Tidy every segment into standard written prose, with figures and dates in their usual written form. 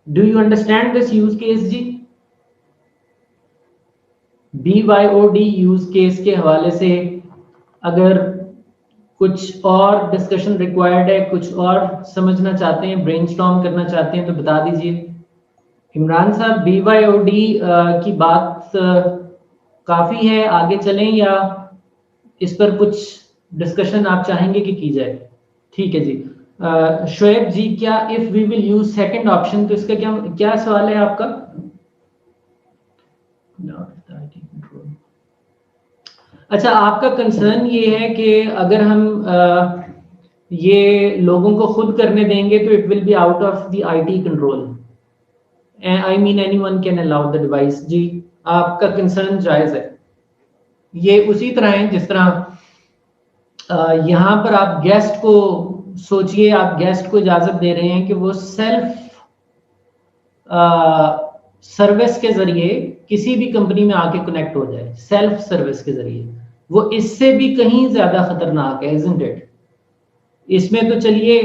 Do you understand this use case ji? BYOD use case के हवाले से अगर कुछ और डिस्कशन रिक्वायर्ड है, कुछ और समझना चाहते हैं, ब्रेनस्टॉर्म करना चाहते हैं तो बता दीजिए। इमरान साहब, BYOD की बात काफी है, आगे चलें या इस पर कुछ डिस्कशन आप चाहेंगे कि की जाए? ठीक है जी। शोएब जी, क्या if we will use second option, तो इसका क्या क्या सवाल है आपका? अच्छा, आपका कंसर्न ये है कि अगर हम ये लोगों को खुद करने देंगे तो it will be out of the IT control. I mean anyone can allow the device. जी, आपका कंसर्न जायज है। ये उसी तरह है जिस तरह यहाँ पर आप गेस्ट को सोचिए, आप गेस्ट को इजाजत दे रहे हैं कि वो सेल्फ सर्विस के जरिए किसी भी कंपनी में आके कनेक्ट हो जाए, सेल्फ सर्विस के जरिए, वो इससे भी कहीं ज्यादा खतरनाक है, इजंट इट? इसमें तो चलिए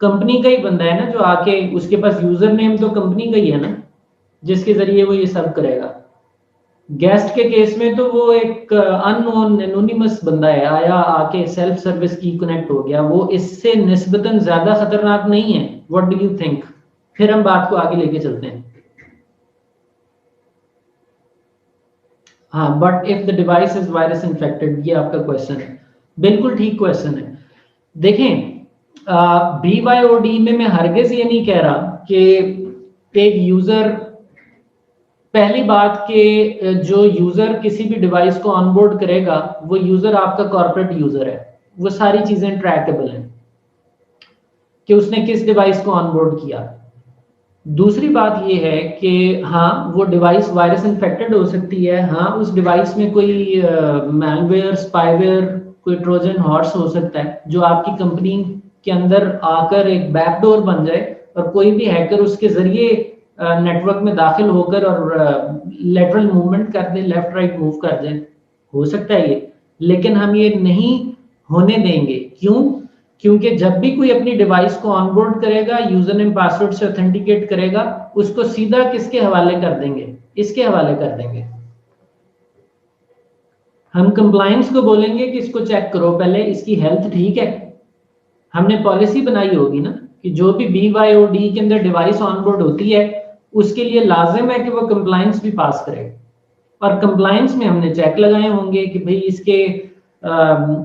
कंपनी का ही बंदा है ना जो आके, उसके पास यूजर नेम तो कंपनी का ही है ना, जिसके जरिए वो ये सब करेगा। गेस्ट के केस में तो वो एक अननोन एनोनिमस बंदा है, आया, आके सेल्फ सर्विस की कनेक्ट हो गया, वो इससे निस्बतन ज्यादा खतरनाक नहीं है। What do you think? फिर हम बात को आगे लेके चलते हैं। हाँ, but if the device is virus infected, ये आपका क्वेश्चन है, बिल्कुल ठीक क्वेश्चन है। देखें, BYOD में मैं हरगिज ये नहीं कह रहा कि एक यूजर, पहली बात कि जो यूजर किसी भी डिवाइस को ऑनबोर्ड करेगा वो यूजर आपका कॉर्पोरेट यूजर है, वो सारी चीजें ट्रैकेबल हैं कि उसने किस डिवाइस को ऑनबोर्ड किया। दूसरी बात ये है कि हाँ, वो डिवाइस वायरस इन्फेक्टेड हो सकती है, हाँ उस डिवाइस में कोई मैलवेयर, स्पाईवेयर, कोई ट्रोजन हॉर्स हो सकता है जो आपकी कंपनी के अंदर आकर एक बैकडोर बन जाए और कोई भी हैकर उसके जरिए नेटवर्क में दाखिल होकर और लेटरल मूवमेंट कर दे, लेफ्ट राइट मूव कर दे, हो सकता है ये। लेकिन हम ये नहीं होने देंगे। क्यों? क्योंकि जब भी कोई अपनी डिवाइस को ऑनबोर्ड करेगा, यूजर नेम पासवर्ड से ऑथेंटिकेट करेगा, उसको सीधा किसके हवाले कर देंगे? इसके हवाले कर देंगे। हम कंप्लायंस को बोलेंगे कि इसको चेक करो पहले, इसकी हेल्थ ठीक है। हमने पॉलिसी बनाई होगी ना कि जो भी BYOD के अंदर डिवाइस ऑनबोर्ड होती है उसके लिए लाजिम है कि वो कंप्लायंस भी पास करे, और कंप्लायंस में हमने चेक लगाए होंगे कि भाई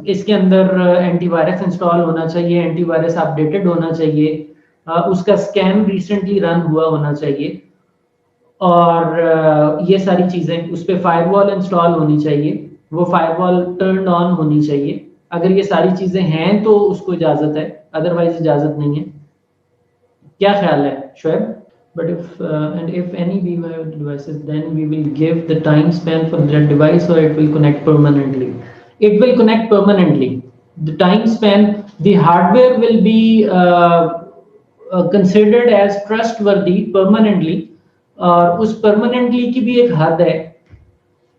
इसके अंदर एंटीवायरस इंस्टॉल होना चाहिए, एंटीवायरस अपडेटेड होना चाहिए, उसका स्कैन रिसेंटली रन हुआ होना चाहिए, और ये सारी चीजें, उस पर फायरवॉल इंस्टॉल होनी चाहिए, वो फायरवॉल टर्न ऑन होनी चाहिए। अगर ये सारी चीजें हैं तो उसको इजाजत है, अदरवाइज इजाजत नहीं है। क्या ख्याल है Shoaib? But if any BYOD devices, then we will give the time span for that device, or it will connect permanently. It will connect permanently. The time span, the hardware will be considered as trustworthy permanently. और उस permanently की भी एक हद है,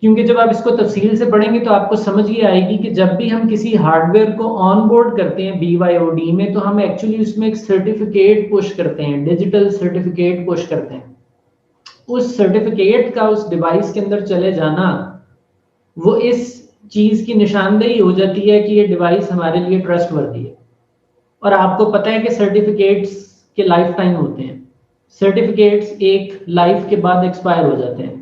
क्योंकि जब आप इसको तफसील से पढ़ेंगे तो आपको समझ ये आएगी कि जब भी हम किसी हार्डवेयर को ऑनबोर्ड करते हैं BYOD में, तो हम एक्चुअली उसमें एक सर्टिफिकेट पुश करते हैं, डिजिटल सर्टिफिकेट पुश करते हैं। उस सर्टिफिकेट का उस डिवाइस के अंदर चले जाना, वो इस चीज की निशानदेही हो जाती है कि ये डिवाइस हमारे लिए ट्रस्टवर्दी है। और आपको पता है कि सर्टिफिकेट्स के लाइफ टाइम होते हैं, सर्टिफिकेट्स एक लाइफ के बाद एक्सपायर हो जाते हैं।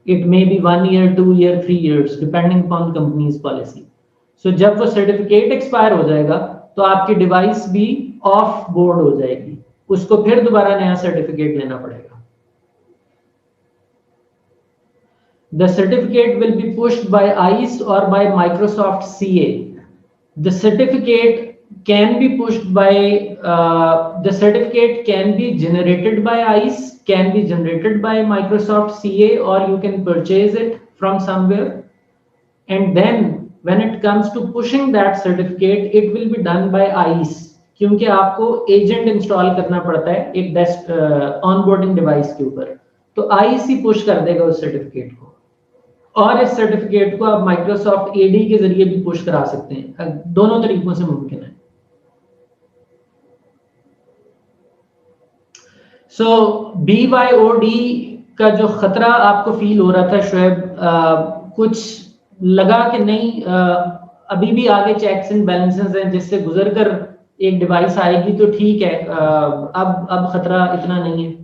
It may be 1 year, 2 year, 3 years, depending upon company's policy. So जब वो सर्टिफिकेट एक्सपायर हो जाएगा तो आपकी डिवाइस भी ऑफ बोर्ड हो जाएगी, उसको फिर दोबारा नया सर्टिफिकेट लेना पड़ेगा। The certificate will be pushed by ICE or by Microsoft CA. The certificate can be pushed by the certificate can be generated by ICE, can be generated by Microsoft CA, or you can purchase it from somewhere, and then when it comes to pushing that certificate, it will be done by ICE, क्योंकि आपको agent install करना पड़ता है एक desk onboarding device के ऊपर, तो ICE ही push कर देगा उस सर्टिफिकेट को। और इस सर्टिफिकेट को आप माइक्रोसॉफ्ट AD के जरिए भी पुश करा सकते हैं, दोनों तरीकों से मुमकिन है। सो BYOD का जो खतरा आपको फील हो रहा था शुएब, कुछ लगा कि नहीं अभी भी आगे चेक्स एंड बैलेंसेस हैं जिससे गुजर कर एक डिवाइस आएगी तो ठीक है, अब खतरा इतना नहीं है?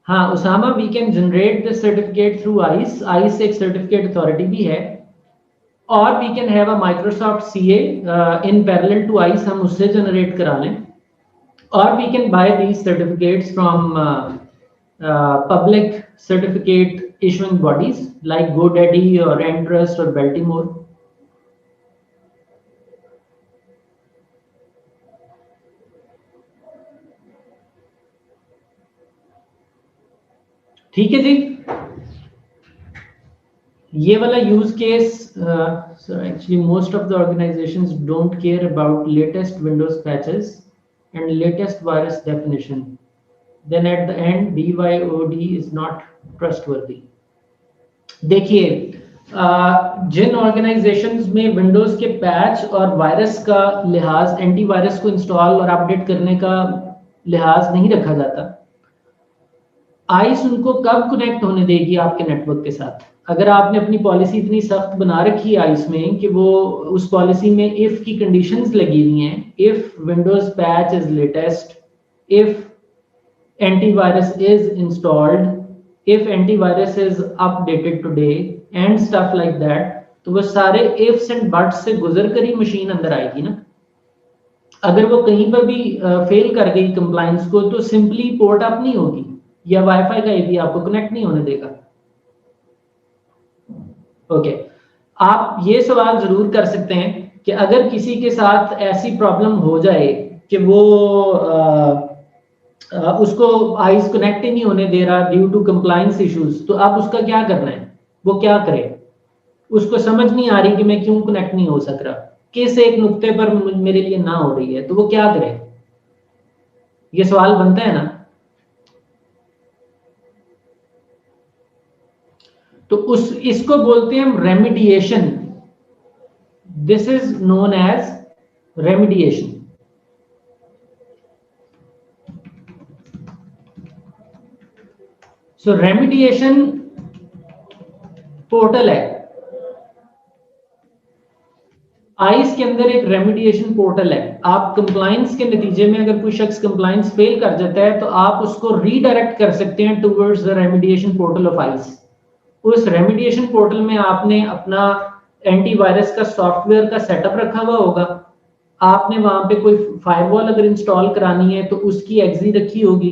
हाँ Usama, we can generate the certificate through ISE. ISE एक सर्टिफिकेट अथॉरिटी भी है, और we can have a Microsoft CA in parallel to ISE, हम उससे जनरेट करा लें, और we can buy these certificates from public certificate issuing bodies like GoDaddy और Entrust और Baltimore। ठीक है जी, ये वाला use case, actually most of the organisations don't care about latest Windows patches and latest virus definition, then at the end BYOD is not trustworthy. देखिए, जिन organisations में विंडोज के पैच और वायरस का लिहाज, एंटीवायरस को इंस्टॉल और update करने का लिहाज नहीं रखा जाता, आइस उनको कब कनेक्ट होने देगी आपके नेटवर्क के साथ? अगर आपने अपनी पॉलिसी इतनी सख्त बना रखी है आइस में कि वो उस पॉलिसी में इफ की कंडीशंस लगी हुई हैं, if Windows patch is latest, if antivirus is installed, if antivirus is updated today and stuff like that, तो वो सारे इफ्स एंड बट्स से गुजर कर ही मशीन अंदर आएगी ना। अगर वो कहीं पर भी फेल कर गई कंप्लायंस को, तो सिंपली पोर्ट अप नहीं होगी या वाईफाई का एपी आपको कनेक्ट नहीं होने देगा। ओके, आप ये सवाल जरूर कर सकते हैं कि अगर किसी के साथ ऐसी प्रॉब्लम हो जाए कि वो उसको आइस कनेक्ट ही नहीं होने दे रहा ड्यू टू कंप्लायंस इश्यूज, तो आप उसका क्या करना है? वो क्या करे? उसको समझ नहीं आ रही कि मैं क्यों कनेक्ट नहीं हो सक रहा, किस एक नुक्ते पर मेरे लिए ना हो रही है, तो वो क्या करे? ये सवाल बनता है ना। तो इसको बोलते हैं हम remediation. This is known as remediation. So remediation portal है आइस के अंदर, एक रेमिडिएशन पोर्टल है। आप कंप्लायंस के नतीजे में अगर कोई शख्स कंप्लायंस फेल कर जाता है तो आप उसको रीडायरेक्ट कर सकते हैं towards the remediation portal of ice. उस रेमिडिएशन पोर्टल में आपने अपना एंटीवायरस का सॉफ्टवेयर का सेटअप रखा हुआ होगा, आपने वहां पे कोई फायरवॉल अगर इंस्टॉल करानी है तो उसकी एक्सी रखी होगी,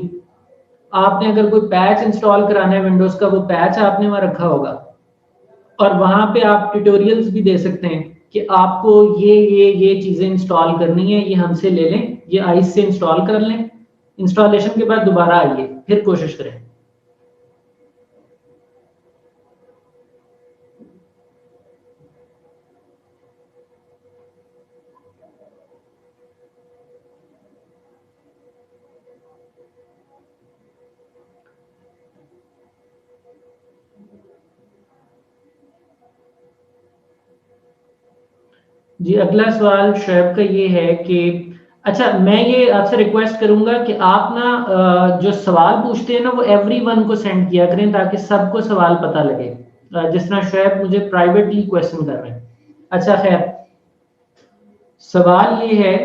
आपने अगर कोई पैच इंस्टॉल कराना है विंडोज का, वो पैच आपने वहां रखा होगा, और वहां पे आप ट्यूटोरियल्स भी दे सकते हैं कि आपको ये चीजें इंस्टॉल करनी है, ये हमसे ले लें, ये आइस से इंस्टॉल कर लें, इंस्टॉलेशन के बाद दोबारा आइए फिर कोशिश करें। जी, अगला सवाल शोएब का ये है कि अच्छा, मैं ये आपसे रिक्वेस्ट करूंगा कि आप ना जो सवाल पूछते हैं ना वो एवरीवन को सेंड किया करें ताकि सबको सवाल पता लगे, जिस तरह शोएब मुझे प्राइवेटली क्वेश्चन कर रहे हैं। अच्छा खैर, सवाल ये है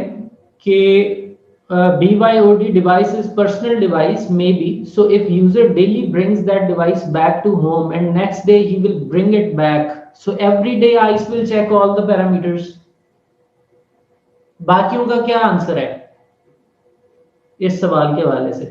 कि BYOD device is personal device maybe, so if user daily brings that device back to home and next day he will bring it back, so every day ICE will check all the parameters। बाकियों का क्या answer है इस सवाल के हवाले से?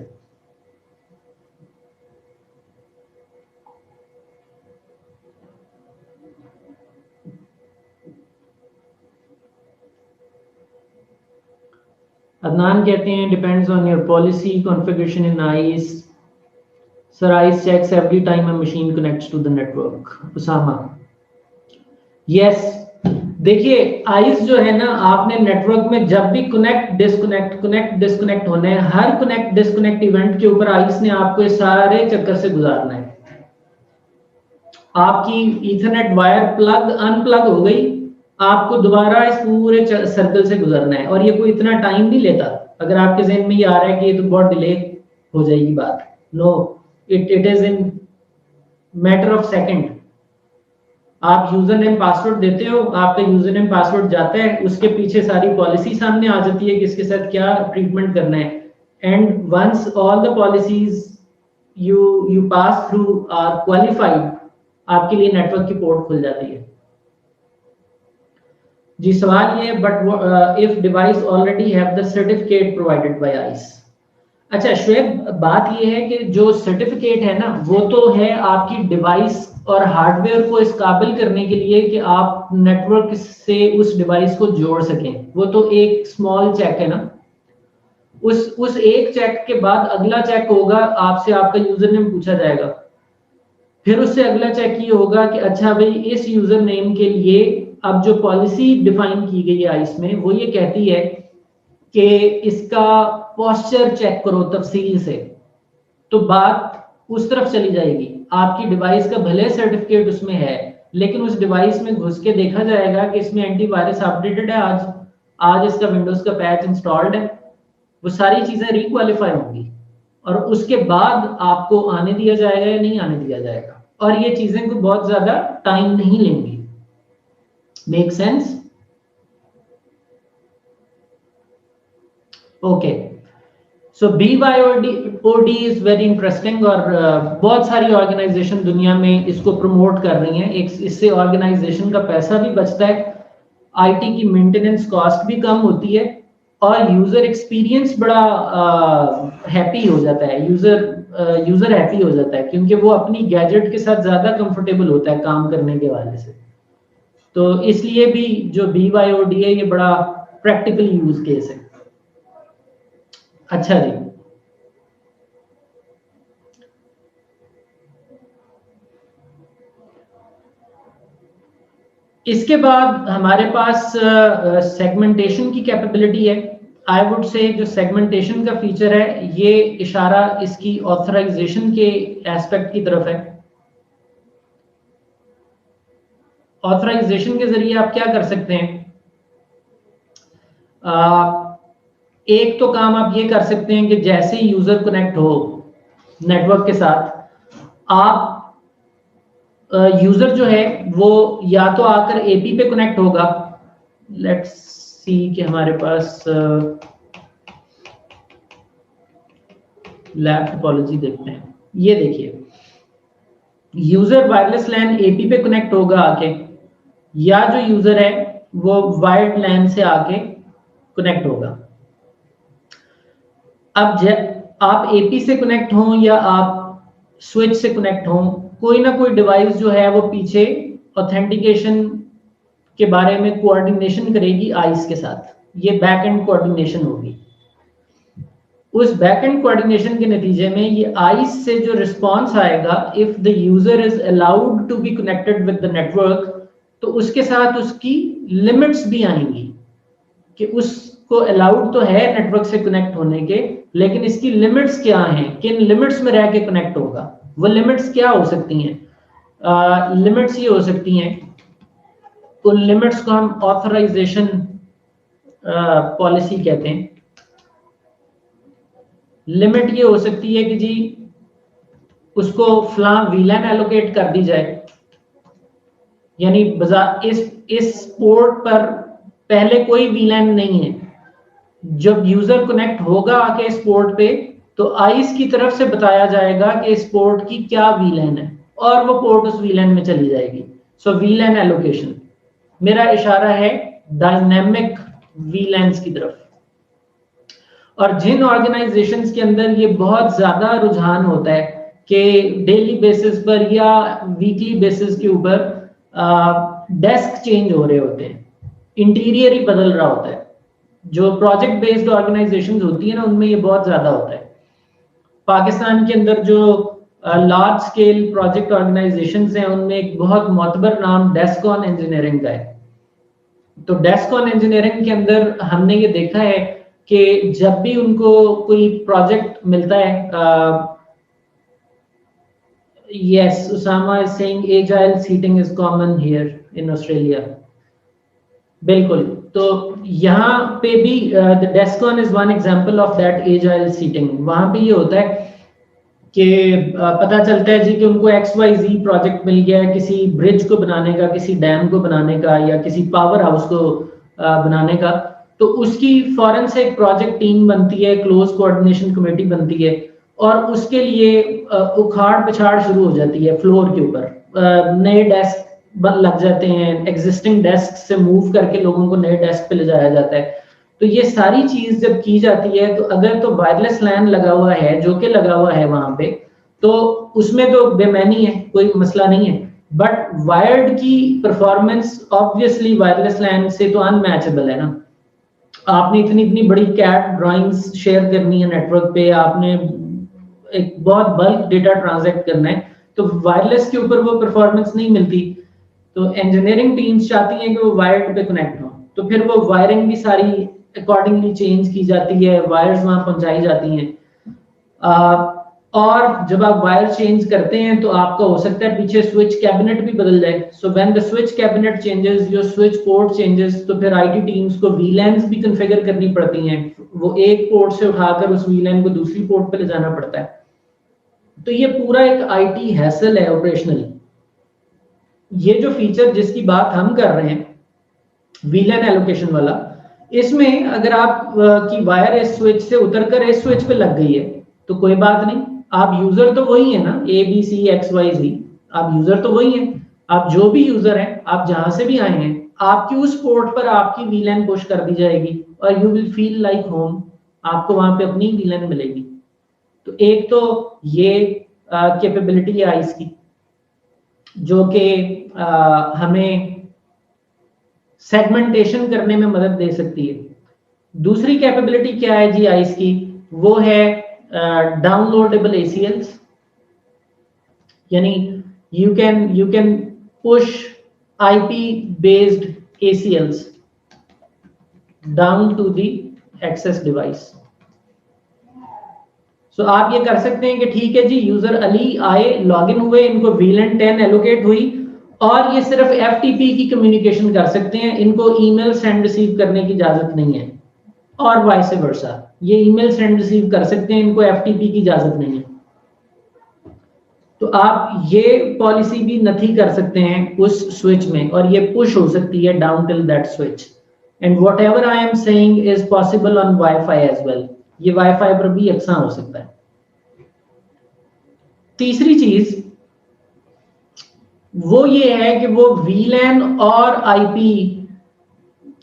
अदनान कहते हैं depends on your policy configuration in ISE. Sir ISE checks every time a machine connects to the network. Usama, yes, देखिए आइस जो है ना, आपने नेटवर्क में जब भी कनेक्ट डिस्कनेक्ट होने हैं, हर कनेक्ट डिस्कनेक्ट इवेंट के ऊपर आइस ने आपको इस सारे चक्कर से गुजारना है। आपकी ईथरनेट वायर प्लग अनप्लग हो गई, आपको दोबारा इस पूरे सर्कल से गुजरना है, और ये कोई इतना टाइम नहीं लेता। अगर आपके जहन में ये आ रहा है कि ये तो बहुत डिले हो जाएगी बात, no, it is in matter of second. आप यूजर नेम पासवर्ड देते हो, आपका यूजर नेम पासवर्ड जाता है, उसके पीछे सारी पॉलिसी सामने आ जाती है कि इसके साथ क्या ट्रीटमेंट करना है, and once all the policies you pass through are qualified, आपके लिए नेटवर्क की पोर्ट खुल जाती है। जी सवाल ये, but if device already have the certificate provided by ice. अच्छा शुएब, बात ये है कि जो सर्टिफिकेट है ना, वो तो है आपकी डिवाइस और हार्डवेयर को इस काबिल करने के लिए कि आप नेटवर्क से उस डिवाइस को जोड़ सकें। वो तो एक स्मॉल चेक है ना। उस एक चेक के बाद अगला चेक होगा, आपसे आपका यूजर नेम पूछा जाएगा। फिर उससे अगला चेक ये होगा कि अच्छा भाई, इस यूजर नेम के लिए अब जो पॉलिसी डिफाइन की गई है आइस में, वो ये कहती है कि इसका पोस्चर चेक करो तफसील से। तो बात उस तरफ चली जाएगी। आपकी डिवाइस का भले सर्टिफिकेट उसमें है, लेकिन उस डिवाइस में घुस के देखा जाएगा कि इसमें एंटीवायरस अपडेटेड है, आज इसका विंडोज का पैच इंस्टॉल्ड है। वो सारी चीजें रिक्वालिफाई होंगी, और उसके बाद आपको आने दिया जाएगा या नहीं आने दिया जाएगा। और ये चीजें कोई बहुत ज्यादा टाइम नहीं लेंगी। Make sense? Okay, so BYOD is very interesting, और बहुत सारी ऑर्गेनाइजेशन दुनिया में इसको प्रमोट कर रही हैं। इससे ऑर्गेनाइजेशन का पैसा भी बचता है, आईटी की मेंटेनेंस कॉस्ट भी कम होती है, और यूजर एक्सपीरियंस बड़ा हैप्पी हो जाता है। यूजर हैप्पी हो जाता है, क्योंकि वो अपनी गैजेट के साथ ज्यादा कंफर्टेबल होता है काम करने के हवाले से। तो इसलिए भी जो BYOD है, ये बड़ा प्रैक्टिकल यूज केस है। अच्छा जी, इसके बाद हमारे पास सेगमेंटेशन की कैपेबिलिटी है। आई वुड से जो सेगमेंटेशन का फीचर है, ये इशारा इसकी ऑथराइजेशन के एस्पेक्ट की तरफ है। ऑथराइजेशन के जरिए आप क्या कर सकते हैं? एक तो काम आप ये कर सकते हैं कि जैसे ही यूजर कनेक्ट हो नेटवर्क के साथ, आप यूजर जो है वो या तो आकर एपी पे कनेक्ट होगा। लेट्स सी कि हमारे पास लैब टोपोलॉजी देखते हैं। ये देखिए, यूजर वायरलेस लैन एपी पे कनेक्ट होगा आके, या जो यूजर है वो वायर्ड लैन से आके कनेक्ट होगा। अब आप एपी से कनेक्ट हो या आप स्विच से कनेक्ट हो, कोई ना कोई डिवाइस जो है वो पीछे ऑथेंटिकेशन के बारे में कोऑर्डिनेशन करेगी आइस के साथ। ये बैक एंड कोऑर्डिनेशन होगी। उस बैक एंड कोऑर्डिनेशन के नतीजे में ये आइस से जो रिस्पॉन्स आएगा, if the user is allowed to be connected with the network, तो उसके साथ उसकी लिमिट्स भी आएंगी कि उसको अलाउड तो है नेटवर्क से कनेक्ट होने के, लेकिन इसकी लिमिट्स क्या हैं, किन लिमिट्स में रह के कनेक्ट होगा। वो लिमिट्स क्या हो सकती हैं? लिमिट्स ये हो सकती हैं, उन लिमिट्स को हम ऑथराइजेशन पॉलिसी कहते हैं। लिमिट ये हो सकती है कि जी उसको फला वीलैन एलोकेट कर दी जाए, यानी इस पोर्ट पर पहले कोई वीलैन नहीं है। जब यूजर कनेक्ट होगा आके इस पोर्ट पे, तो आइस की तरफ से बताया जाएगा कि इस पोर्ट की क्या वीलैन है, और वो पोर्ट उस वीलैन में चली जाएगी। सो वीलैन एलोकेशन मेरा इशारा है डायनेमिक वीलैंस की तरफ। और जिन ऑर्गेनाइजेशंस के अंदर ये बहुत ज्यादा रुझान होता है कि डेली बेसिस पर या वीकली बेसिस के ऊपर डेस्क चेंज हो रहे होते हैं, इंटीरियर ही बदल रहा होता है, जो प्रोजेक्ट बेस्ड ऑर्गेनाइजेशंस होती है ना, उनमें ये बहुत ज्यादा होता है। पाकिस्तान के अंदर जो लार्ज स्केल प्रोजेक्ट ऑर्गेनाइजेशंस हैं, उनमें एक बहुत मोतबर नाम डेस्कॉन इंजीनियरिंग का है। तो डेस्कॉन इंजीनियरिंग के अंदर हमने ये देखा है कि जब भी उनको कोई प्रोजेक्ट मिलता है, yes, Usama is saying agile seating is common here in Australia. बिल्कुल। तो यहाँ पे भी द डेस्कॉन is one example of that agile seating. वहां पे ये होता है कि पता चलता है जी कि उनको XYZ प्रोजेक्ट मिल गया है किसी ब्रिज को बनाने का, किसी डैम को बनाने का, या किसी पावर हाउस को बनाने का। तो उसकी फौरन से एक प्रोजेक्ट टीम बनती है, क्लोज कोऑर्डिनेशन कमेटी बनती है, और उसके लिए उखाड़ पिछाड़ शुरू हो जाती है फ्लोर के ऊपर। नए डेस्क लग जाते हैं, एग्जिस्टिंग डेस्क से मूव करके लोगों को नए डेस्क पे ले जाया जाता है। तो ये सारी चीज जब की जाती है, तो अगर तो वायरलेस लैन लगा हुआ है, जो कि लगा हुआ है वहां पे, तो उसमें तो बेमैनी है, कोई मसला नहीं है। बट वायर्ड की परफॉर्मेंस ऑब्वियसली वायरलेस लैन से तो अनमैचेबल है ना। आपने इतनी इतनी बड़ी कैट ड्राइंग्स शेयर करनी है नेटवर्क पे, आपने एक बहुत बल्क डेटा ट्रांजैक्ट करना है, तो वायरलेस के ऊपर वो परफॉर्मेंस नहीं मिलती। तो इंजीनियरिंग टीम्स चाहती हैं कि वो वायर्ड पे कनेक्ट हो, तो फिर वो वायरिंग भी सारी अकॉर्डिंगली चेंज की जाती है, वायर्स वहां पहुंचाई जाती हैं। और जब आप वायर चेंज करते हैं तो आपका हो सकता है पीछे स्विच कैबिनेट भी बदल जाए। So when the switch cabinet changes, your switch port changes, तो फिर आईटी टीम्स को वीलैन्स भी कॉन्फ़िगर करनी पड़ती हैं। वो एक पोर्ट से उठाकर उस वीलैन को दूसरी पोर्ट पे ले जाना पड़ता है। तो ये पूरा एक आईटी हैसल है ऑपरेशनली। ये जो फीचर जिसकी बात हम कर रहे हैं वीलैन एलोकेशन वाला, इसमें अगर आप की वायर इस स्विच से उतरकर इस स्विच पे लग गई है तो कोई बात नहीं, आप यूजर तो वही है ना, ABCXYZ, आप यूजर तो वही है। आप जो भी यूजर है, आप जहां से भी आए हैं, आपकी उस पोर्ट पर आपकी वीलैन पुश कर दी जाएगी और you will feel like home. आपको वहां पे अपनी वीलैन मिलेगी। तो एक तो ये कैपेबिलिटी है आइस की, जो कि हमें सेगमेंटेशन करने में मदद दे सकती है। दूसरी कैपेबिलिटी क्या है जी आइस की, वो है डाउनलोडेबल ACLs, यानी you can push IP based ACLs down to the access device. So आप ये कर सकते हैं कि ठीक है जी, यूजर अली आए, लॉगिन हुए, इनको VLAN 10 एलोकेट हुई, और ये सिर्फ FTP की कम्युनिकेशन कर सकते हैं, इनको ईमेल सेंड रिसीव करने की इजाजत नहीं है, और वाइस वर्सा, ये ईमेल सेंड रिसीव कर सकते हैं, इनको FTP की इजाजत नहीं है। तो आप ये पॉलिसी भी नथी कर सकते हैं उस स्विच में, और ये पुश हो सकती है down till that switch. And whatever I am saying is possible on WiFi as well. ये वाईफाई पर भी यकसा हो सकता है। तीसरी चीज वो ये है कि वो VLAN और IP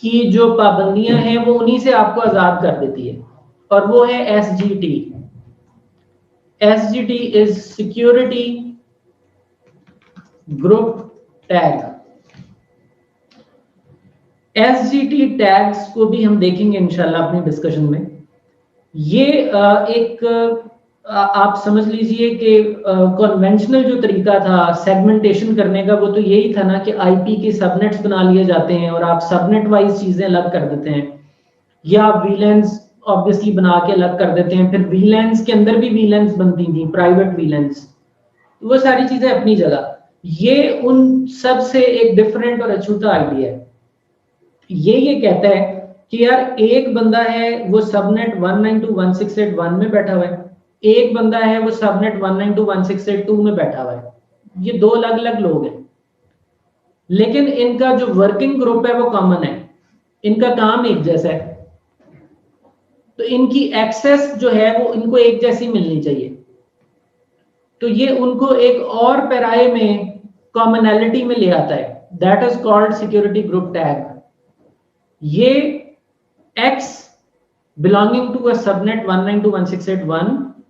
की जो पाबंदियां हैं वो उन्हीं से आपको आजाद कर देती है, और वो है SGT। SGT is security group tag. SGT tags को भी हम देखेंगे इंशाल्लाह अपनी डिस्कशन में। ये एक आप समझ लीजिए कि कन्वेंशनल जो तरीका था सेगमेंटेशन करने का, वो तो यही था ना कि IP के सबनेट्स बना लिए जाते हैं और आप सबनेट वाइज चीजें अलग कर देते हैं, या आप VLANs ऑब्वियसली बना के अलग कर देते हैं। फिर VLANs के अंदर भी VLANs बनती थी, प्राइवेट VLANs, वो सारी चीजें अपनी जगह। ये उन सब से एक डिफरेंट और अछूता आइडिया है। ये कहता है कि यार एक बंदा है वो सबनेट 192.168.1 में बैठा हुआ है, एक बंदा है वो सबनेट 192.168.2 में बैठा हुआ है। ये दो अलग अलग लोग हैं, लेकिन इनका जो वर्किंग ग्रुप है वो कॉमन है, इनका काम एक जैसा है। तो इनकी एक्सेस जो है वो इनको एक जैसी मिलनी चाहिए। तो ये उनको एक और पैराए में कॉमनैलिटी में ले आता है, that is called security group tag. ये X belonging to a subnet 192.168.1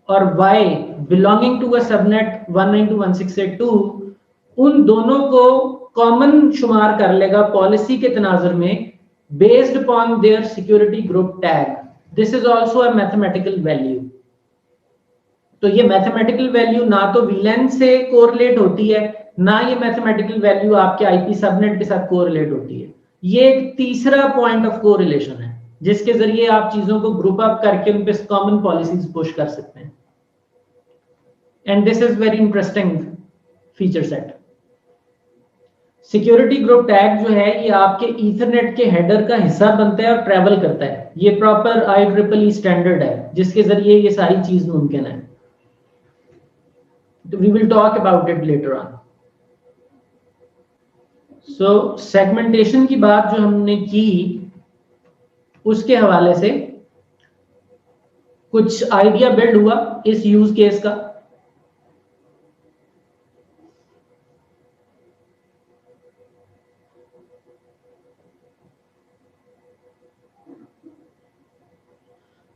और Y belonging to a subnet 192.168.2, उन दोनों को कॉमन शुमार कर लेगा पॉलिसी के तनाजुर में, based upon their security group tag. This is also a mathematical value. तो ये मैथमेटिकल वैल्यू ना तो VLAN से कोरिलेट होती है, ना ये मैथमेटिकल वैल्यू आपके IP सबनेट के साथ कोरिलेट होती है। ये एक तीसरा पॉइंट ऑफ कोरिलेशन है जिसके जरिए आप चीजों को ग्रुप अप करके उन पे कॉमन पॉलिसीज पुश कर सकते हैं। And this is very interesting feature set. Security group tag जो है ये आपके ईथरनेट के हेडर का हिस्सा बनता है और ट्रैवल करता है। ये प्रॉपर IEEE स्टैंडर्ड है जिसके जरिए ये सारी चीज मुमकिन है। We will talk about it later on. So segmentation की बात जो हमने की उसके हवाले से कुछ आइडिया बिल्ड हुआ इस यूज केस का।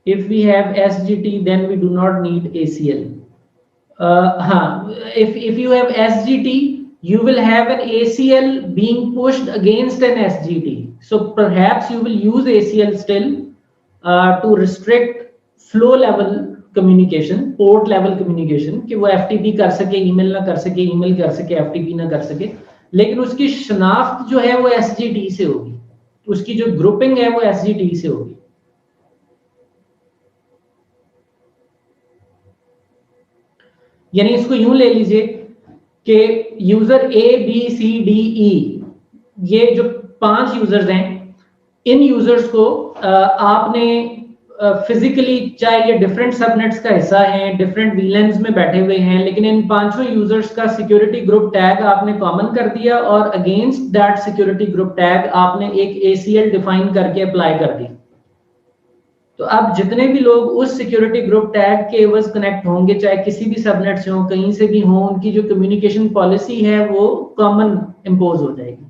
If we have SGT, then we do not need ACL. If you have SGT, you will have an ACL being pushed against an SGT. So perhaps you will use ACL still to restrict flow level communication, port level communication, कि वो FTP कर सके, email ना कर सके, email कर सके, FTP ना कर सके, लेकिन उसकी शनाख्त जो है वो SGT से होगी, उसकी जो ग्रुपिंग है वो SGT से होगी। यानी इसको यूं ले लीजिए कि यूजर ABCDE, ये जो 5 यूजर्स हैं, इन यूजर्स को आपने फिजिकली, चाहे ये डिफरेंट सबनेट्स का हिस्सा हैं, डिफरेंट वीलैन्स में बैठे हुए हैं, लेकिन इन 5 यूजर्स का सिक्योरिटी ग्रुप टैग आपने कॉमन कर दिया और against that security group tag आपने एक ACL डिफाइन करके अप्लाई कर दी। तो अब जितने भी लोग उस सिक्योरिटी ग्रुप टैग के एवज कनेक्ट होंगे, चाहे किसी भी सबनेट से हो, कहीं से भी हो, उनकी जो कम्युनिकेशन पॉलिसी है वो कॉमन इंपोज हो जाएगी।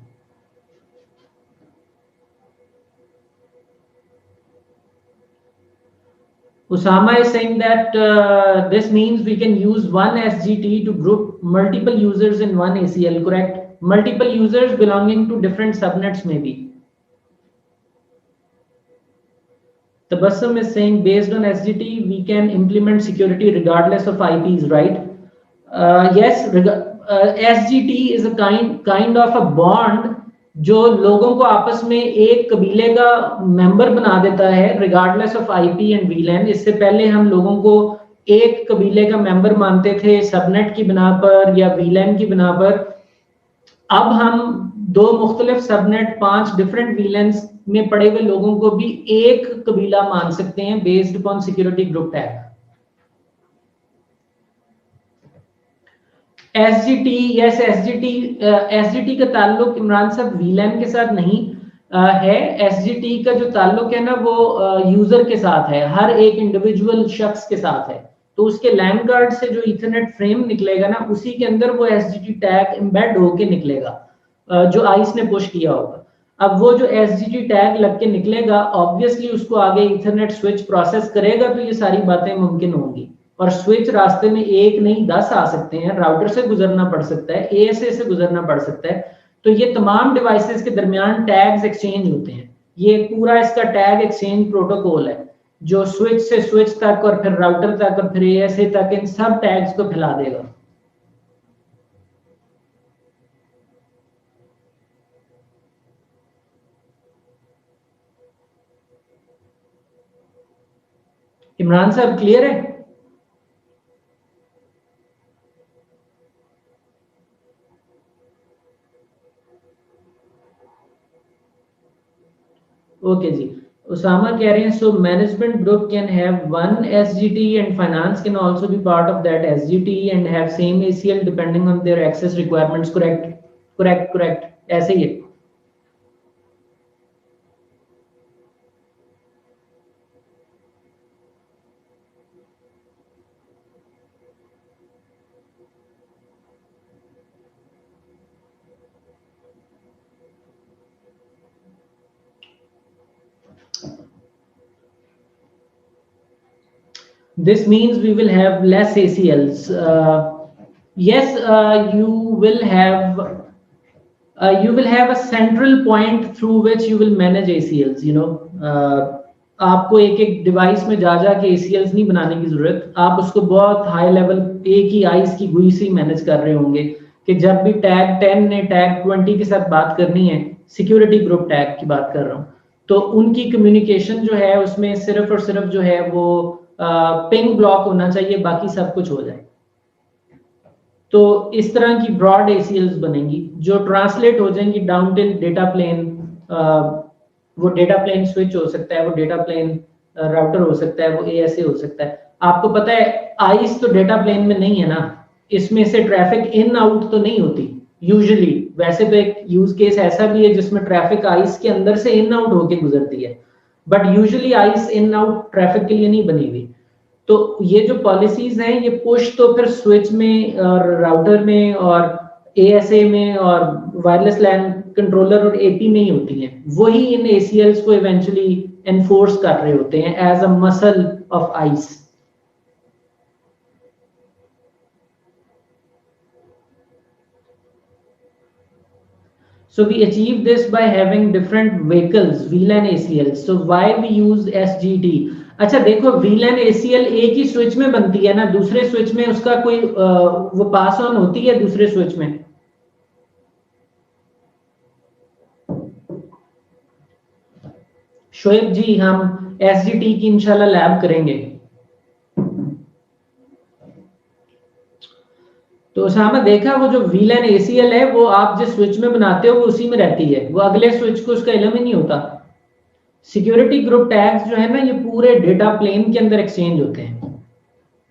Usama is saying that this means we can use one SGT to group multiple users in one ACL, correct? Multiple users belonging to different subnets maybe. Tabassum is saying based on SGT we can implement security regardless of IPs, right? Yes, SGT is a kind of a bond जो लोगों को आपस में एक कबीले का member बना देता है regardless of IP and VLAN। इससे पहले हम लोगों को एक कबीले का मेंबर मानते थे सबनेट की बिना पर या VLAN की बिना पर। अब हम 2 मुख्तलिफ सबनेट, 5 डिफरेंट VLANs में पड़े हुए लोगों को भी एक कबीला मान सकते हैं based upon security group tag. SGT, yes, SGT का ताल्लुक इमरान साहब VLAN के साथ नहीं है। SGT का जो ताल्लुक है ना वो यूजर के साथ है, हर एक इंडिविजुअल शख्स के साथ है। तो उसके लैन कार्ड से जो इथरनेट फ्रेम निकलेगा ना, उसी के अंदर वो SGT टैग एम्बेड होके निकलेगा जो आइस ने पुश किया होगा। अब वो जो SGT टैग लग के निकलेगा, ऑब्वियसली उसको आगे इथरनेट स्विच प्रोसेस करेगा तो ये सारी बातें मुमकिन होंगी। और स्विच रास्ते में 1 नहीं 10 आ सकते हैं, राउटर से गुजरना पड़ सकता है, ASA से गुजरना पड़ सकता है। तो ये तमाम डिवाइसेस के दरमियान टैग्स एक्सचेंज होते हैं। ये पूरा इसका टैग एक्सचेंज प्रोटोकॉल है जो स्विच से स्विच तक और फिर राउटर तक और फिर ASA तक इन सब टैग्स को फैला देगा। इमरान साहब क्लियर है? ओके जी, उसामा कह रहे हैं so management group can have one SGT and finance can also be part of that SGT and have same ACL depending on their access requirements. Correct, ऐसे ही है। This means we will have less ACLs. Yes, you will have a central point through which you will manage ACLs. You know, आपको एक device में जा के ACLs नहीं बनाने की जरूरत। आप उसको बहुत हाई लेवल एक ही आइस की गुई से मैनेज कर रहे होंगे कि जब भी टैग 10 ने टैग 20 के साथ बात करनी है, सिक्योरिटी ग्रुप टैग की बात कर रहा हूँ, तो उनकी कम्युनिकेशन जो है उसमें सिर्फ और सिर्फ जो है वो पिंग ब्लॉक होना चाहिए, बाकी सब कुछ हो जाए। तो इस तरह की ब्रॉड ACLs बनेंगी जो ट्रांसलेट हो जाएंगी डाउन टिल डेटा प्लेन। वो डेटा प्लेन स्विच हो सकता है, वो डेटा प्लेन राउटर हो सकता है, वो ASA हो सकता है। आपको पता है आइस तो डेटा प्लेन में नहीं है ना, इसमें से ट्रैफिक इन आउट तो नहीं होती यूजुअली। वैसे तो एक यूज केस ऐसा भी है जिसमें ट्रैफिक आइस के अंदर से इन आउट होके गुजरती है, but usually ice in out traffic के लिए नहीं बनी हुई। तो ये जो पॉलिसीज हैं ये पुश तो फिर स्विच में और राउटर में और ASA में और वायरलेस लैन कंट्रोलर और AP में ही होती हैं। वही इन ACLs को इवेंचुअली एनफोर्स कर रहे होते हैं as a muscle of ISE. So we achieve this by having different vehicles, VLAN ACLs. So why we use SGT? अच्छा देखो, VLAN ACL एक ही स्विच में बनती है ना, दूसरे स्विच में उसका कोई वो पास ऑन होती है दूसरे स्विच में? शोएब जी, हम SGT की इंशाल्लाह लैब करेंगे। तो उसामा देखा, वो जो VLAN ACL है वो आप जिस स्विच में बनाते हो वो उसी में रहती है, वो अगले स्विच को उसका इल्म ही नहीं होता। सिक्योरिटी ग्रुप टैग्स जो है ना, ये पूरे डेटा प्लेन के अंदर एक्सचेंज होते हैं,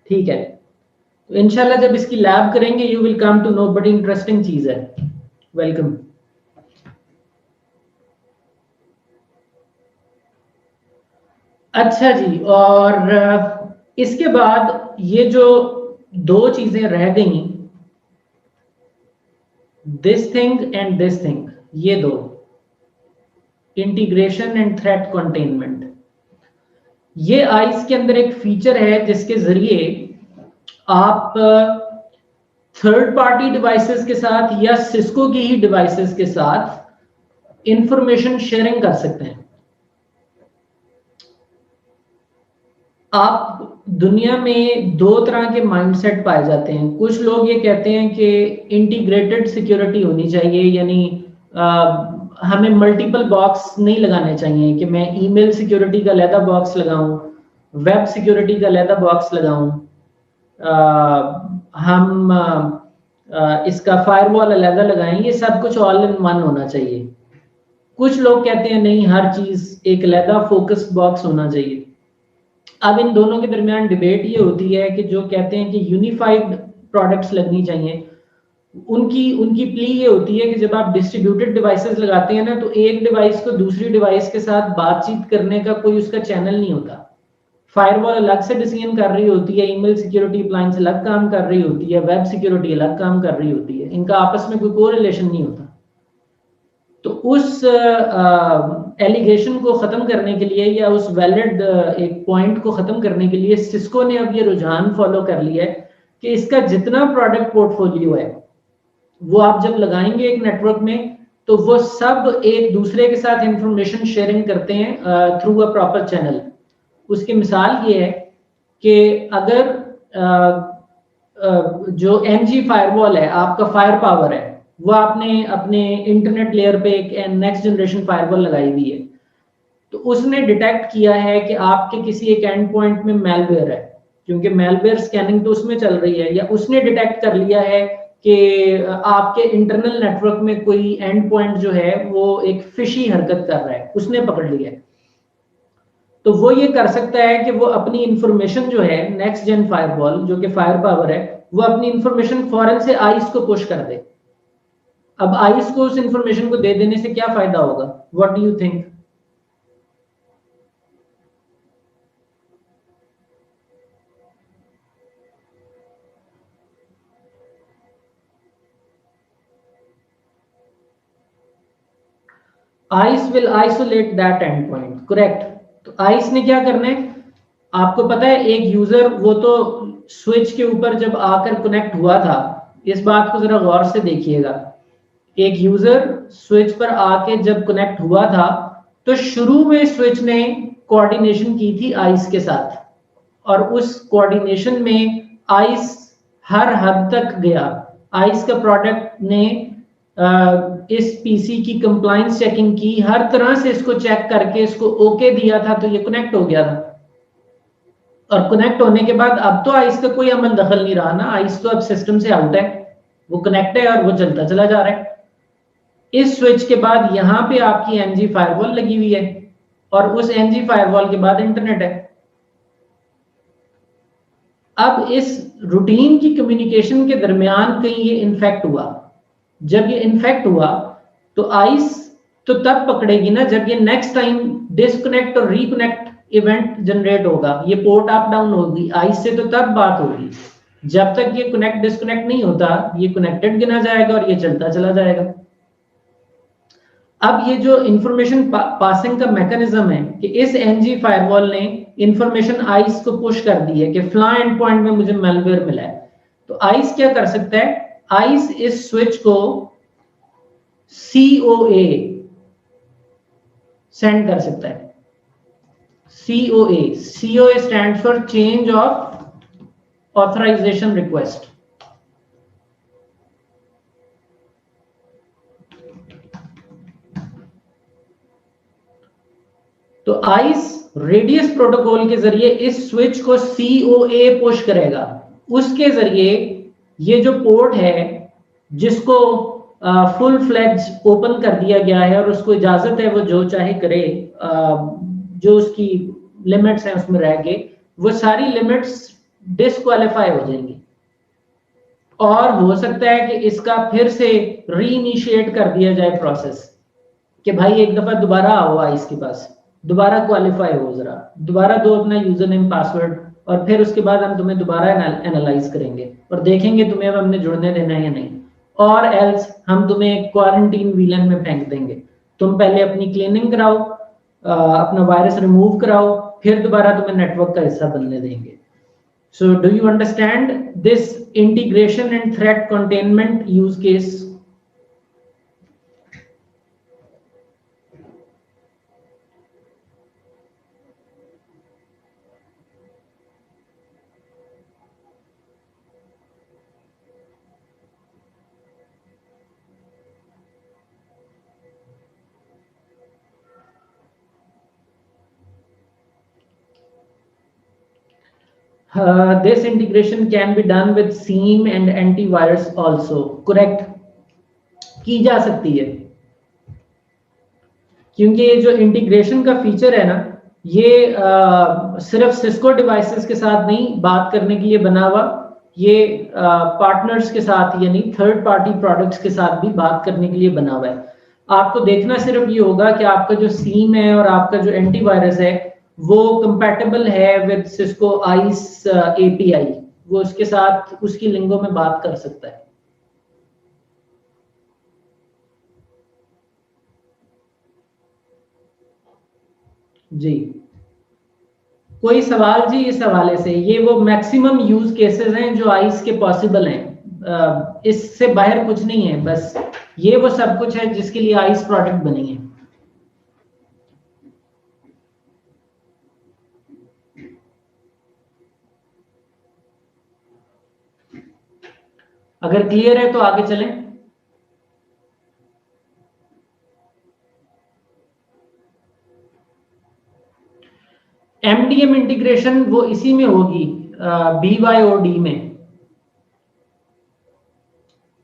ठीक है। तो इंशाल्लाह जब इसकी लैब करेंगे you will come to know, बड़ी इंटरेस्टिंग चीज है। वेलकम। अच्छा जी, और इसके बाद ये जो दो चीजें रह गई, this thing and this thing, ये दो, इंटीग्रेशन एंड थ्रेट कंटेनमेंट। ये आइस के अंदर एक फीचर है जिसके जरिए आप थर्ड पार्टी डिवाइसेस के साथ या सिस्को की ही डिवाइसेस के साथ इंफॉर्मेशन शेयरिंग कर सकते हैं। आप दुनिया में दो तरह के माइंडसेट पाए जाते हैं। कुछ लोग ये कहते हैं कि इंटीग्रेटेड सिक्योरिटी होनी चाहिए, यानी हमें मल्टीपल बॉक्स नहीं लगाने चाहिए कि मैं ईमेल सिक्योरिटी का अलहदा बॉक्स लगाऊं, वेब सिक्योरिटी का अलहदा बॉक्स लगाऊं, हम इसका फायरवॉल अलहदा लगाएं, ये सब कुछ ऑल इन वन होना चाहिए। कुछ लोग कहते हैं नहीं, हर चीज एक अलहदा फोकस बॉक्स होना चाहिए। अब इन दोनों के दरमियान डिबेट ये होती है कि जो कहते हैं कि यूनिफाइड प्रोडक्ट्स लगनी चाहिए, उनकी उनकी प्ली ये होती है कि जब आप डिस्ट्रीब्यूटेड डिवाइसेस लगाते हैं ना, तो एक डिवाइस को दूसरी डिवाइस के साथ बातचीत करने का कोई उसका चैनल नहीं होता। फायरवॉल अलग से डिसीजन कर रही होती है, ईमेल सिक्योरिटी अप्लायंस अलग काम कर रही होती है, वेब सिक्योरिटी अलग काम कर रही होती है, इनका आपस में कोई कोरिलेशन नहीं होता। तो उस एलिगेशन को खत्म करने के लिए या उस वैलिड एक पॉइंट को खत्म करने के लिए सिस्को ने अब ये रुझान फॉलो कर लिया है कि इसका जितना प्रोडक्ट पोर्टफोलियो है वो आप जब लगाएंगे एक नेटवर्क में, तो वो सब एक दूसरे के साथ इंफॉर्मेशन शेयरिंग करते हैं थ्रू अ प्रॉपर चैनल। उसकी मिसाल ये है कि अगर जो MG फायरवॉल है, आपका फायर पावर है, वो आपने अपने इंटरनेट लेयर पे एक नेक्स्ट जनरेशन फायरवॉल लगाई हुई है, तो उसने डिटेक्ट किया है कि आपके किसी एक एंड पॉइंट में मैलवेयर है, क्योंकि मैलवेयर स्कैनिंग तो उसमें चल रही है, या उसने डिटेक्ट कर लिया है कि आपके इंटरनल नेटवर्क में कोई एंड पॉइंट जो है वो एक फिशी हरकत कर रहा है, उसने पकड़ लिया है। तो वो ये कर सकता है कि वो अपनी इंफॉर्मेशन जो है, नेक्स्ट जेन फायरवॉल जो कि फायर पावर है, वो अपनी इंफॉर्मेशन फौरन से आइस को पुश कर दे। अब आइस को उस इंफॉर्मेशन को दे देने से क्या फायदा होगा? What do you think? Ice will isolate that and point, correct. तो आइस ने क्या करना है, आपको पता है एक यूजर वो तो स्विच के ऊपर जब आकर कनेक्ट हुआ था, इस बात को जरा गौर से देखिएगा। एक यूजर स्विच पर आके जब कनेक्ट हुआ था, तो शुरू में स्विच ने कोऑर्डिनेशन की थी आइस के साथ, और उस कोऑर्डिनेशन में आइस हर हद तक गया। आइस का प्रोडक्ट ने इस पीसी की कंप्लायंस चेकिंग की, हर तरह से इसको चेक करके इसको ओके दिया था, तो ये कनेक्ट हो गया था। और कनेक्ट होने के बाद अब तो आइस का कोई अमल दखल नहीं रहा ना, आइस तो अब सिस्टम से आउट है। वो कनेक्ट है और वो चलता चला जा रहा है। इस स्विच के बाद यहां पे आपकी एनजी फायरवॉल लगी हुई है और उस एनजी फायरवॉल के बाद इंटरनेट है। अब इस रूटीन की कम्युनिकेशन के दरमियान कहीं ये इन्फेक्ट हुआ। जब ये इन्फेक्ट हुआ तो आइस तो तब पकड़ेगी ना जब ये नेक्स्ट टाइम डिस्कनेक्ट और रिकनेक्ट इवेंट जनरेट होगा, ये पोर्ट अप डाउन होगी, आइस से तो तब बात होगी। जब तक ये कनेक्ट डिस्कनेक्ट नहीं होता ये कनेक्टेड गिना जाएगा और ये चलता चला जाएगा। अब ये जो इंफॉर्मेशन पासिंग का मैकेनिज्म है कि इस एनजी फायरवॉल ने इंफॉर्मेशन आइस को पुश कर दी है कि फ्ला एंड पॉइंट में मुझे मैलवेयर मिला है, तो आइस क्या कर सकता है, आइस इस स्विच को COA सेंड कर सकता है। COA stand for change of authorization request. तो आइस रेडियस प्रोटोकॉल के जरिए इस स्विच को COA पुश करेगा। उसके जरिए ये जो पोर्ट है जिसको फुल फ्लेज ओपन कर दिया गया है और उसको इजाजत है वो जो चाहे करे, जो उसकी लिमिट्स हैं उसमें रह के वो सारी लिमिट्स डिस्क्वालीफाई हो जाएंगी और हो सकता है कि इसका फिर से रीइनिशिएट कर दिया जाए प्रोसेस कि भाई एक दफा दोबारा आओ आइस के पास, दोबारा क्वालिफाई हो, जरा दोबारा दो अपना यूजर नेम पासवर्ड और फिर उसके बाद हम तुम्हें दोबारा एनालाइज करेंगे और देखेंगे तुम्हें अब हमने जुड़ने देना है या नहीं, और एल्स हम तुम्हें क्वारंटीन विलन में फेंक देंगे। तुम पहले अपनी क्लीनिंग कराओ, अपना वायरस रिमूव कराओ, फिर दोबारा तुम्हें नेटवर्क का हिस्सा बनने देंगे। So do you understand this integration and threat containment use case? This integration can be done with SIEM and antivirus also. Correct? की जा सकती है क्योंकि ये जो इंटीग्रेशन का फीचर है ना ये सिर्फ सिस्को डिवाइसेस के साथ नहीं बात करने के लिए बना हुआ, ये पार्टनर्स के साथ यानी थर्ड पार्टी प्रोडक्ट्स के साथ भी बात करने के लिए बना हुआ है। आपको देखना सिर्फ ये होगा कि आपका जो सीम है और आपका जो एंटीवायरस है वो कंपैटिबल है विद सिस्को आइस API, वो उसके साथ उसकी लिंगो में बात कर सकता है। जी कोई सवाल जी इस हवाले से? ये वो मैक्सिमम यूज केसेस हैं जो आइस के पॉसिबल हैं, इससे बाहर कुछ नहीं है, बस ये वो सब कुछ है जिसके लिए आइस प्रोडक्ट बनी है। अगर क्लियर है तो आगे चलें। MDM इंटीग्रेशन वो इसी में होगी, BYOD में।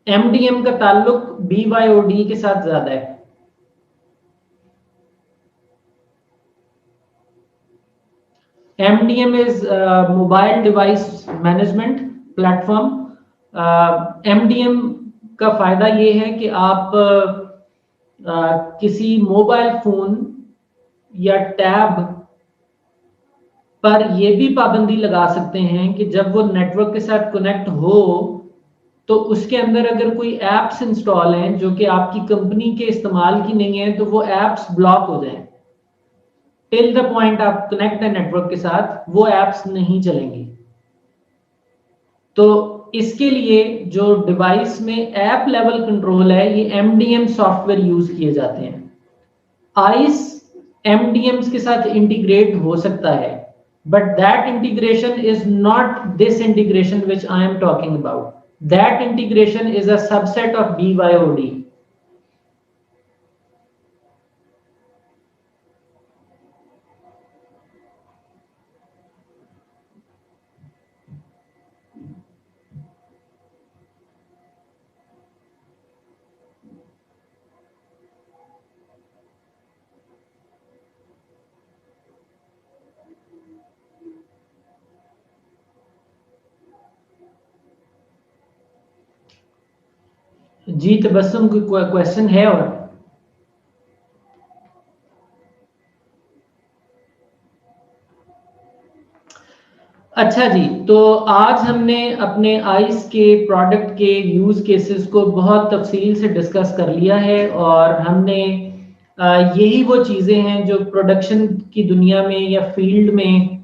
MDM का ताल्लुक BYOD के साथ ज्यादा है। MDM is mobile device management platform. MDM का फायदा ये है कि आप किसी मोबाइल फोन या टैब पर यह भी पाबंदी लगा सकते हैं कि जब वो नेटवर्क के साथ कनेक्ट हो तो उसके अंदर अगर कोई एप्स इंस्टॉल हैं जो कि आपकी कंपनी के इस्तेमाल की नहीं है तो वो एप्स ब्लॉक हो जाएं। टिल द पॉइंट आप कनेक्ट है नेटवर्क के साथ वो एप्स नहीं चलेंगी। तो इसके लिए जो डिवाइस में ऐप लेवल कंट्रोल है ये MDM सॉफ्टवेयर यूज किए जाते हैं। आइस MDMs के साथ इंटीग्रेट हो सकता है but that integration is not this integration which I am talking about. That integration is a subset of BYOD. जी तबस्सुम, कोई क्वेश्चन है? और अच्छा जी, तो आज हमने अपने आइस के प्रोडक्ट के यूज केसेस को बहुत तफसील से डिस्कस कर लिया है, और हमने यही वो चीज़ें हैं जो प्रोडक्शन की दुनिया में या फील्ड में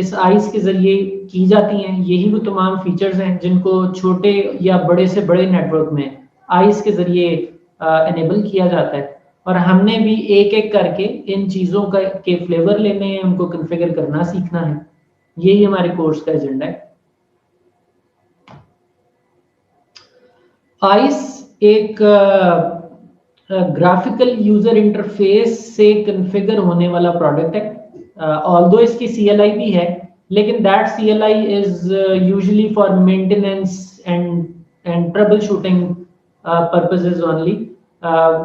इस आइस के ज़रिए की जाती हैं। यही वो तमाम फीचर्स हैं जिनको छोटे या बड़े से बड़े नेटवर्क में आइस के ज़रिए इनेबल किया जाता है, और हमने भी एक एक करके इन चीज़ों का के फ्लेवर लेने हैं, उनको कन्फिगर करना सीखना है। यही हमारे कोर्स का एजेंडा है। आइस एक ग्राफिकल यूजर इंटरफेस से कन्फिगर होने वाला प्रोडक्ट है। ऑल्दो इसकी CLI भी है, लेकिन that CLI is usually for maintenance and trouble shooting purposes only.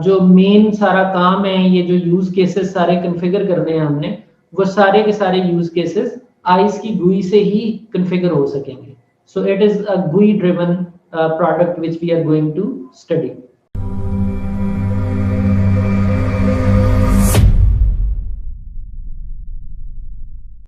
जो मेन सारा काम है, ये जो यूज केसेस सारे कन्फिगर करने हैं हमने, वो सारे के सारे यूज केसेस आइस की GUI से ही कन्फिगर हो सकेंगे। So it is a GUI driven product which we are going to study.